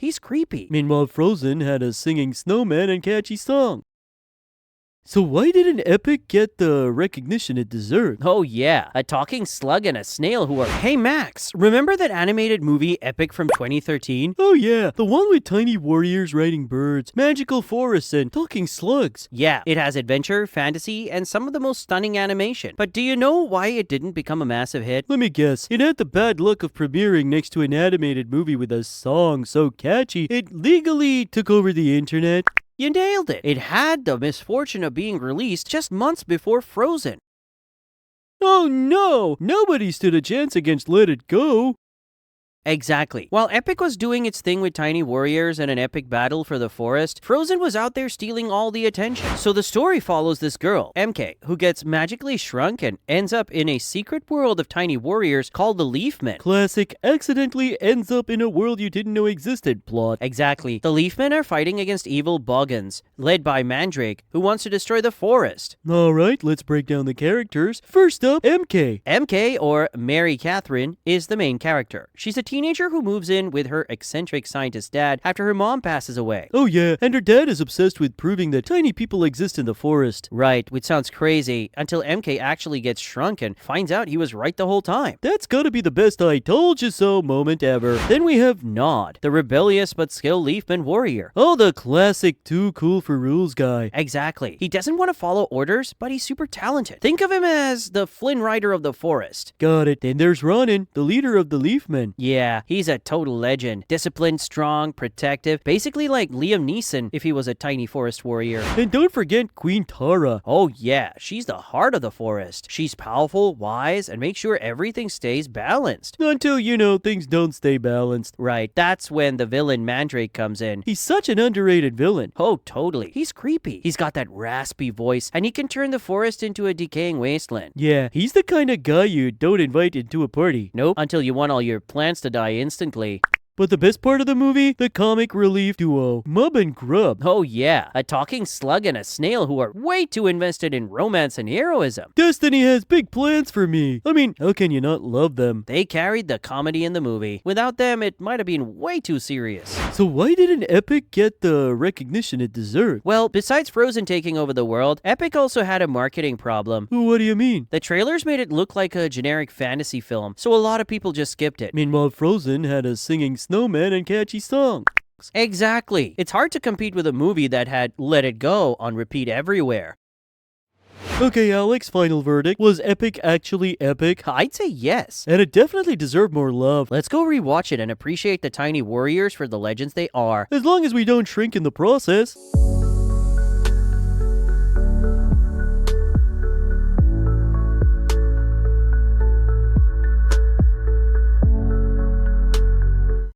he's creepy. Meanwhile, Frozen had a singing snowman and catchy song. So why didn't Epic get the recognition it deserved? Oh yeah, a talking slug and a snail who are— Hey Max, remember that animated movie Epic from 2013? Oh yeah, the one with tiny warriors riding birds, magical forests, and talking slugs. Yeah, it has adventure, fantasy, and some of the most stunning animation. But do you know why it didn't become a massive hit? Let me guess, it had the bad luck of premiering next to an animated movie with a song so catchy, it legally took over the internet. You nailed it. It had the misfortune of being released just months before Frozen. Oh no! Nobody stood a chance against Let It Go! Exactly. While Epic was doing its thing with tiny warriors and an epic battle for the forest, Frozen was out there stealing all the attention. So the story follows this girl, MK, who gets magically shrunk and ends up in a secret world of tiny warriors called the Leafmen. Classic accidentally ends up in a world you didn't know existed plot. Exactly. The Leafmen are fighting against evil Boggans, led by Mandrake, who wants to destroy the forest. Alright, let's break down the characters. First up, MK. MK, or Mary Katherine, is the main character. She's a teenager who moves in with her eccentric scientist dad after her mom passes away. Oh yeah, and her dad is obsessed with proving that tiny people exist in the forest. Right, which sounds crazy, until MK actually gets shrunk and finds out he was right the whole time. That's gotta be the best I told you so moment ever. Then we have Nod, the rebellious but skilled Leafman warrior. oh, the classic too cool for rules guy. Exactly. He doesn't want to follow orders, but he's super talented. Think of him as the Flynn Rider of the forest. Got it. Then there's Ronin, the leader of the Leafmen. Yeah, he's a total legend. Disciplined, strong, protective, basically like Liam Neeson if he was a tiny forest warrior. And don't forget Queen Tara. Oh yeah, she's the heart of the forest. She's powerful, wise, and makes sure everything stays balanced. Until, things don't stay balanced. Right, that's when the villain Mandrake comes in. He's such an underrated villain. Oh, totally. He's creepy. He's got that raspy voice, and he can turn the forest into a decaying wasteland. Yeah, he's the kind of guy you don't invite into a party. Nope, until you want all your plants to die instantly. But the best part of the movie? The comic relief duo, Mub and Grub. Oh yeah, a talking slug and a snail who are way too invested in romance and heroism. Destiny has big plans for me. I mean, how can you not love them? They carried the comedy in the movie. Without them, it might have been way too serious. So why didn't Epic get the recognition it deserved? Well, besides Frozen taking over the world, Epic also had a marketing problem. What do you mean? The trailers made it look like a generic fantasy film, so a lot of people just skipped it. Meanwhile, Frozen had a singing snowman and catchy song. Exactly. It's hard to compete with a movie that had Let It Go on repeat everywhere. Okay, Alex, final verdict. Was Epic actually epic? I'd say yes. And it definitely deserved more love. Let's go rewatch it and appreciate the tiny warriors for the legends they are. As long as we don't shrink in the process.